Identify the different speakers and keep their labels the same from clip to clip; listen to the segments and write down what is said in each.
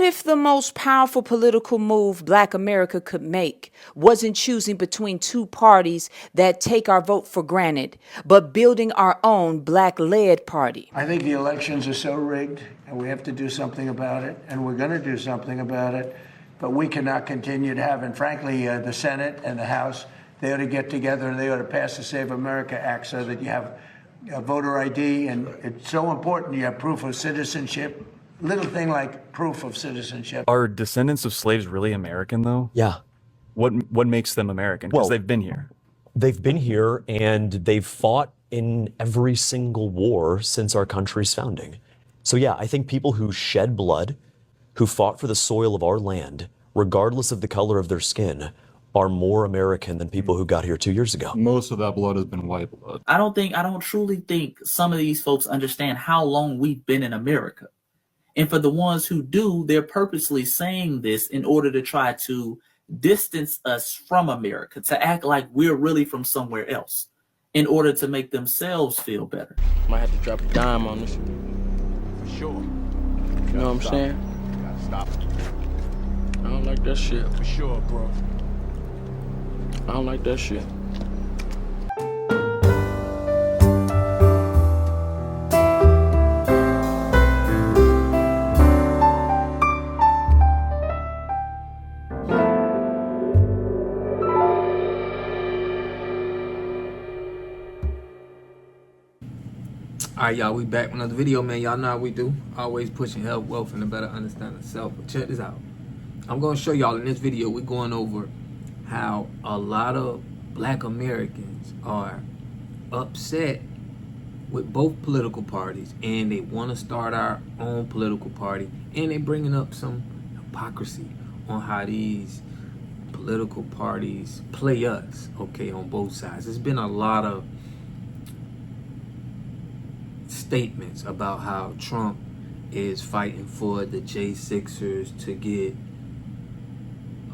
Speaker 1: What if the most powerful political move Black America could make wasn't choosing between two parties that take our vote for granted, but building our own Black-led party?
Speaker 2: I think the elections are so rigged, and we have to do something about it, and we're going to do something about it. But we cannot continue to have, and frankly, the Senate and the House, they ought to get together and they ought to pass the Save America Act so that you have voter ID, and it's so important you have proof of citizenship. Little thing like proof of citizenship.
Speaker 3: Are descendants of slaves really American, though?
Speaker 4: Yeah.
Speaker 3: What makes them American? Because they've been here.
Speaker 4: They've been here and they've fought in every single war since our country's founding. So yeah, I think people who shed blood, who fought for the soil of our land, regardless of the color of their skin, are more American than people who got here 2 years ago.
Speaker 3: Most of that blood has been white blood.
Speaker 5: I don't truly think some of these folks understand how long we've been in America. And for the ones who do, they're purposely saying this in order to try to distance us from America, to act like we're really from somewhere else, in order to make themselves feel better.
Speaker 6: Might have to drop a dime on this. For sure. You know what I'm saying? You gotta stop it. I don't like that shit. For sure, bro. I don't like that shit.
Speaker 7: Alright, y'all, we back with another video, man. Y'all know how we do. Always pushing health, wealth, and a better understanding of self. But check this out. I'm going to show y'all in this video, we're going over how a lot of Black Americans are upset with both political parties, and they want to start our own political party, and they bringing up some hypocrisy on how these political parties play us, okay, on both sides. There's been a lot of statements about how Trump is fighting for the J6ers to get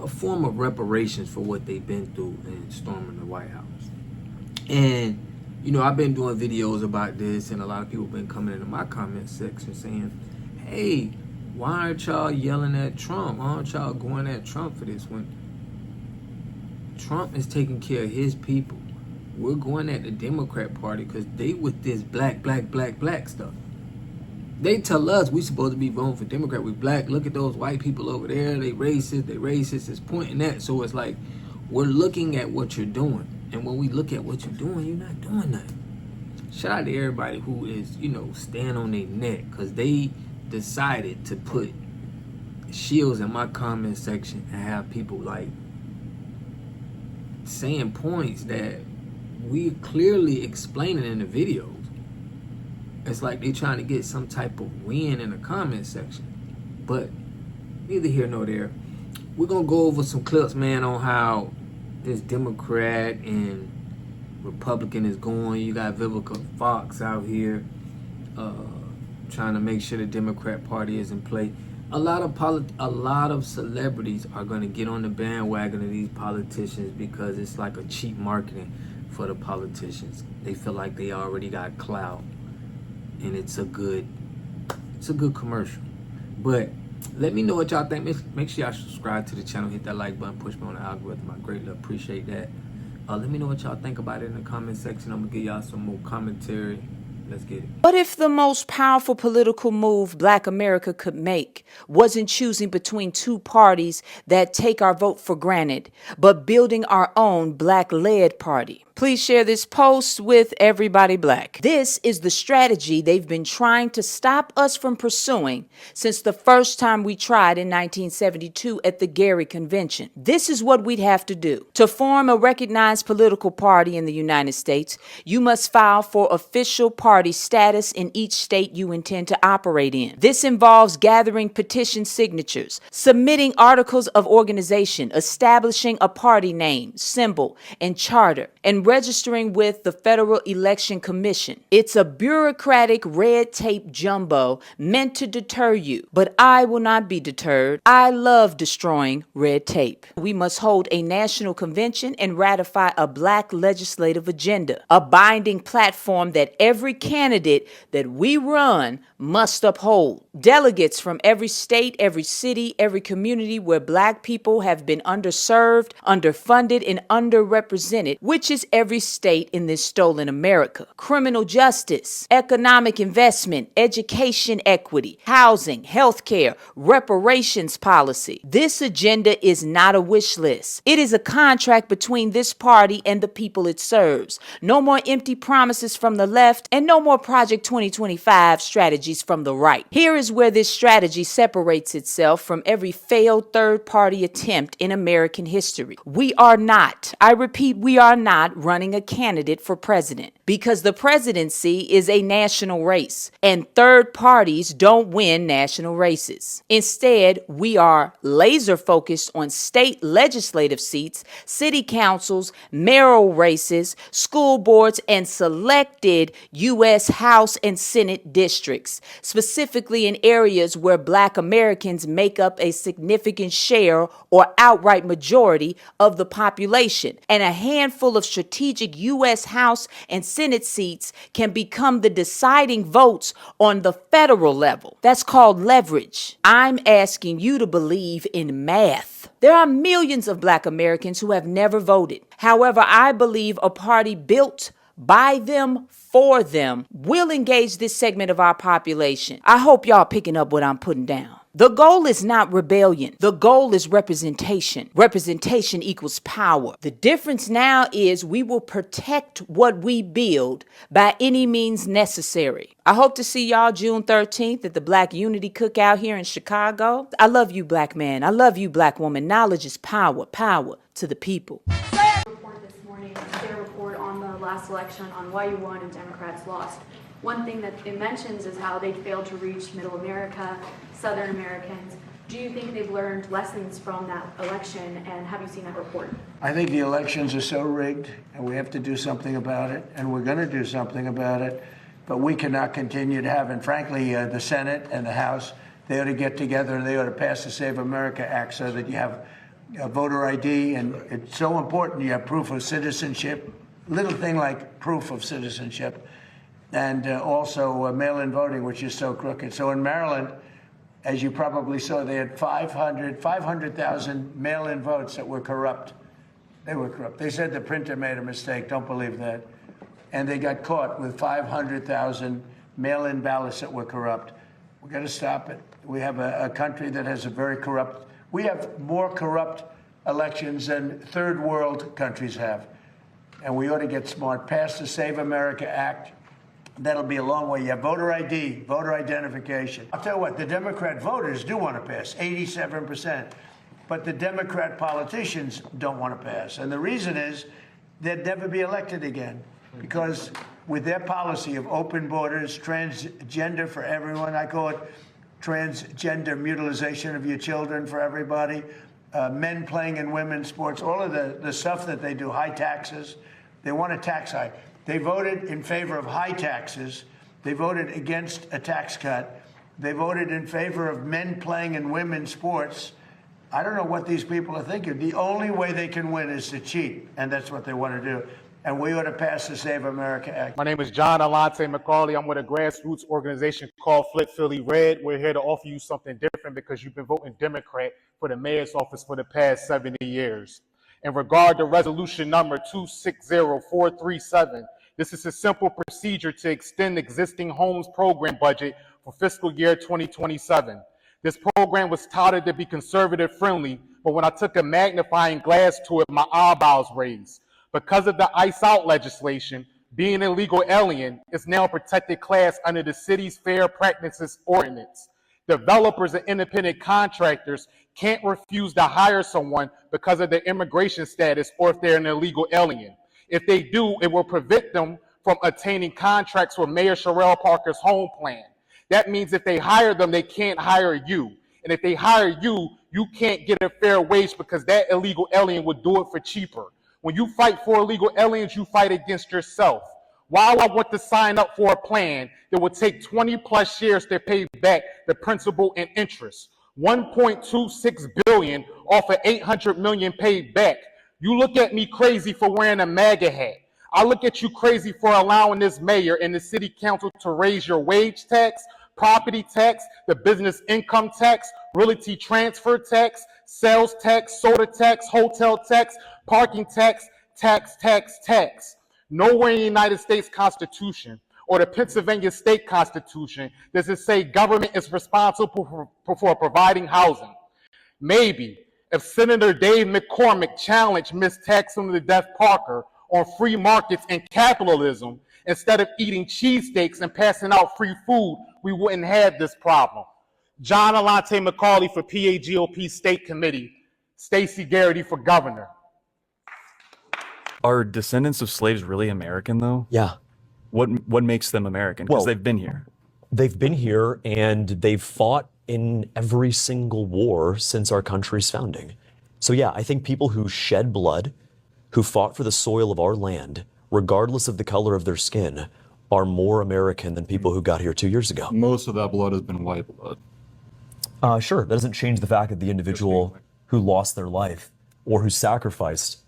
Speaker 7: a form of reparations for what they've been through in storming the White House. And, you know, I've been doing videos about this, and a lot of people have been coming into my comment section saying, hey, why aren't y'all yelling at Trump? Why aren't y'all going at Trump for this when Trump is taking care of his people? We're going at the Democrat Party because they with this black stuff. They tell us we supposed to be voting for Democrat. We black. Look at those white people over there. They racist. It's pointing at. So it's like we're looking at what you're doing. And when we look at what you're doing, you're not doing nothing. Shout out to everybody who is, you know, stand on their neck because they decided to put shields in my comment section and have people like saying points that we clearly explaining in the videos. It's like they trying to get some type of win in the comment section. But neither here nor there. We're going to go over some clips, man, on how this Democrat and Republican is going. You got Vivica Fox out here trying to make sure the Democrat Party is in play. A lot of celebrities are going to get on the bandwagon of these politicians because it's like a cheap marketing for the politicians. They feel like they already got clout, and it's a good commercial. But let me know what y'all think. Make sure y'all subscribe to the channel, hit that like button, push me on the algorithm. I greatly appreciate that. Let me know what y'all think about it in the comment section. I'm gonna give y'all some more commentary. Let's get it.
Speaker 1: What if the most powerful political move Black America could make wasn't choosing between two parties that take our vote for granted, but building our own Black-led party? Please share this post with everybody Black. This is the strategy they've been trying to stop us from pursuing since the first time we tried in 1972 at the Gary Convention. This is what we'd have to do. To form a recognized political party in the United States, you must file for official party status in each state you intend to operate in. This involves gathering petition signatures, submitting articles of organization, establishing a party name, symbol, and charter, and registering with the Federal Election Commission. It's a bureaucratic red tape jumbo meant to deter you, but I will not be deterred. I love destroying red tape. We must hold a national convention and ratify a Black legislative agenda, a binding platform that every candidate that we run must uphold. Delegates from every state, every city, every community where Black people have been underserved, underfunded, and underrepresented, which is every state in this stolen America. Criminal justice, economic investment, education equity, housing, healthcare, reparations policy. This agenda is not a wish list. It is a contract between this party and the people it serves. No more empty promises from the left and no more Project 2025 strategies from the right. Here is where this strategy separates itself from every failed third-party attempt in American history. We are not, I repeat, we are not running a candidate for president because the presidency is a national race and third parties don't win national races. Instead, we are laser focused on state legislative seats, city councils, mayoral races, school boards, and selected U.S. House and Senate districts, specifically in areas where Black Americans make up a significant share or outright majority of the population, and a handful of strategic U.S. House and Senate seats can become the deciding votes on the federal level. That's called leverage. I'm asking you to believe in math. There are millions of Black Americans who have never voted. However, I believe a party built by them, for them, will engage this segment of our population. I hope y'all picking up what I'm putting down. The goal is not rebellion. The goal is representation. Representation equals power. The difference now is we will protect what we build by any means necessary. I hope to see y'all June 13th at the Black Unity Cookout here in Chicago. I love you, Black man. I love you, Black woman. Knowledge is power. Power to the people.
Speaker 8: Report this morning, their report on the last election on why you won and Democrats lost. One thing that it mentions is how they failed to reach Middle America, Southern Americans. Do you think they've learned lessons from that election, and have you seen that report?
Speaker 2: I think the elections are so rigged, and we have to do something about it, and we're going to do something about it, but we cannot continue to have, and frankly, the Senate and the House, they ought to get together and they ought to pass the Save America Act so that you have voter ID, and it's so important you have proof of citizenship, little thing like proof of citizenship, and also mail-in voting, which is so crooked. So in Maryland, as you probably saw, they had 500,000 mail-in votes that were corrupt. They were corrupt. They said the printer made a mistake. Don't believe that. And they got caught with 500,000 mail-in ballots that were corrupt. We've got to stop it. We have a country that has a very corrupt. We have more corrupt elections than third world countries have. And we ought to get smart. Pass the Save America Act. That'll be a long way. You have voter ID, voter identification. I'll tell you what, the Democrat voters do want to pass, 87%. But the Democrat politicians don't want to pass. And the reason is they'd never be elected again. Because with their policy of open borders, transgender for everyone, I call it transgender mutilization of your children for everybody, men playing in women's sports, all of the stuff that they do, high taxes. They want a tax hike. They voted in favor of high taxes. They voted against a tax cut. They voted in favor of men playing in women's sports. I don't know what these people are thinking. The only way they can win is to cheat, and that's what they want to do. And we ought to pass the Save America Act.
Speaker 9: My name is John Alante McCauley. I'm with a grassroots organization called Flip Philly Red. We're here to offer you something different because you've been voting Democrat for the mayor's office for the past 70 years. In regard to resolution number 260437, this is a simple procedure to extend existing homes program budget for fiscal year 2027. This program was touted to be conservative friendly, but when I took a magnifying glass to it, my eyebrows raised. Because of the ICE out legislation, being an illegal alien is now a protected class under the city's Fair Practices Ordinance. Developers and independent contractors can't refuse to hire someone because of their immigration status or if they're an illegal alien. If they do, it will prevent them from attaining contracts for Mayor Sherrell Parker's home plan. That means if they hire them, they can't hire you. And if they hire you, you can't get a fair wage because that illegal alien would do it for cheaper. When you fight for illegal aliens, you fight against yourself. Why would I want to sign up for a plan that would take 20 plus years to pay back the principal and interest? 1.26 billion off of 800 million paid back. You look at me crazy for wearing a MAGA hat. I look at you crazy for allowing this mayor and the city council to raise your wage tax, property tax, the business income tax, realty transfer tax, sales tax, soda tax, hotel tax, parking tax, tax. Nowhere in the United States Constitution or the Pennsylvania State Constitution does it say government is responsible for providing housing. Maybe if Senator Dave McCormick challenged Ms. Taxum to Death Parker on free markets and capitalism, instead of eating cheesesteaks and passing out free food, we wouldn't have this problem. John Alante McCauley for PAGOP State Committee, Stacey Garrity for Governor.
Speaker 3: Are descendants of slaves really American, though?
Speaker 4: Yeah.
Speaker 3: What makes them American? Because they've been here.
Speaker 4: They've been here and they've fought in every single war since our country's founding. So yeah, I think people who shed blood, who fought for the soil of our land, regardless of the color of their skin, are more American than people who got here 2 years ago.
Speaker 3: Most of that blood has been white blood.
Speaker 4: Sure, that doesn't change the fact that the individual who lost their life or who sacrificed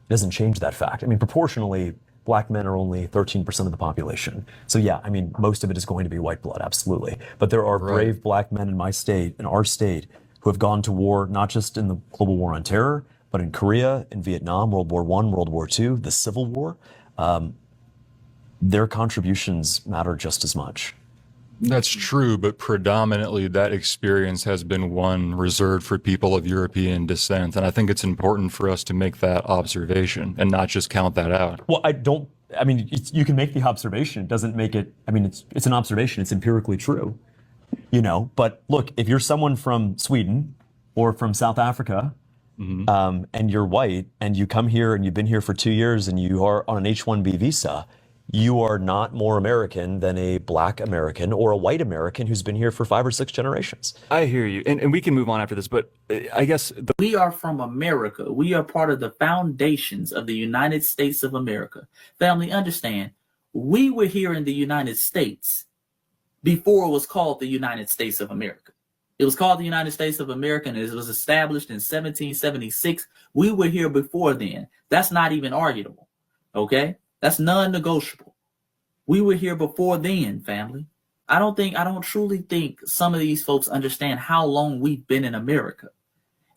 Speaker 4: doesn't change that fact. I mean, proportionally, black men are only 13% of the population. So yeah, I mean, most of it is going to be white blood, absolutely. But there are brave black men in my state, in our state, who have gone to war, not just in the global war on terror, but in Korea, in Vietnam, World War I, World War II, the Civil War. Their contributions matter just as much.
Speaker 10: That's true, but predominantly that experience has been one reserved for people of European descent. And I think it's important for us to make that observation and not just count that out.
Speaker 4: Well, you can make the observation. It doesn't make it, it's an observation. It's empirically true, But look, if you're someone from Sweden or from South Africa, and you're white and you come here and you've been here for 2 years and you are on an H-1B visa, you are not more American than a black American or a white American who's been here for 5 or 6 generations.
Speaker 3: I hear you. And we can move on after this, but I guess...
Speaker 5: We are from America. We are part of the foundations of the United States of America. Family, understand, we were here in the United States before it was called the United States of America. It was called the United States of America, and it was established in 1776. We were here before then. That's not even arguable, okay? That's non-negotiable. We were here before then, family. I don't truly think some of these folks understand how long we've been in America.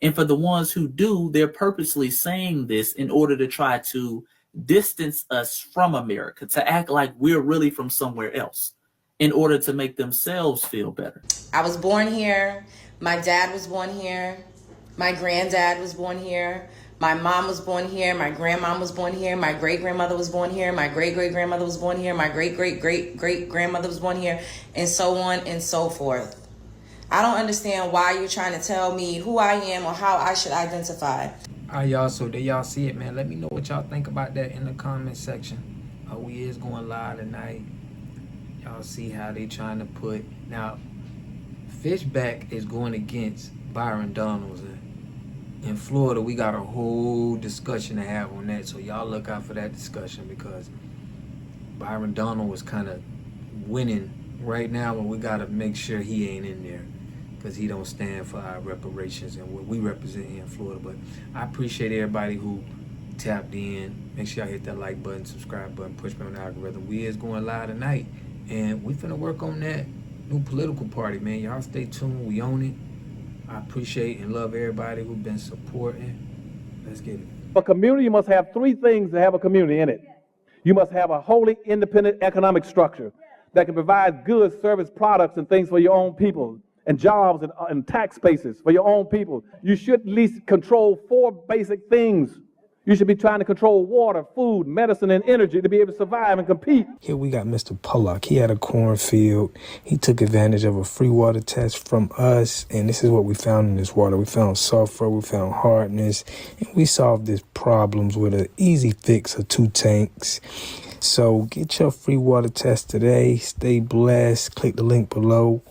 Speaker 5: And for the ones who do, they're purposely saying this in order to try to distance us from America, to act like we're really from somewhere else, in order to make themselves feel better.
Speaker 11: I was born here. My dad was born here. My granddad was born here. My mom was born here. My grandmom was born here. My great-grandmother was born here. My great-great-grandmother was born here. My great-great-great-great-grandmother was born here, and so on and so forth. I don't understand why you're trying to tell me who I am or how I should identify.
Speaker 7: All right, y'all, so there y'all see it, man. Let me know what y'all think about that in the comment section. We is going live tonight. Y'all see how they trying to put... Now, Fishback is going against Byron Donalds. In Florida, we got a whole discussion to have on that, so y'all look out for that discussion, because Byron Donald was kind of winning right now, but we got to make sure he ain't in there, because he don't stand for our reparations and what we represent here in Florida. But I appreciate everybody who tapped in. Make sure y'all hit that like button, subscribe button, push me on the algorithm. We is going live tonight, and we finna work on that new political party, man. Y'all stay tuned. We own it. I appreciate and love everybody who's been supporting. Let's get it.
Speaker 12: A community must have 3 things to have a community in it. You must have a wholly independent economic structure that can provide goods, service, products, and things for your own people, and jobs and tax bases for your own people. You should at least control 4 basic things. You should be trying to control water, food, medicine, and energy to be able to survive and compete.
Speaker 13: Here we got Mr. Pollock. He had a cornfield. He took advantage of a free water test from us, and this is what we found in this water. We found sulfur, we found hardness, and we solved these problems with an easy fix of 2 tanks. So get your free water test today. Stay blessed. Click the link below.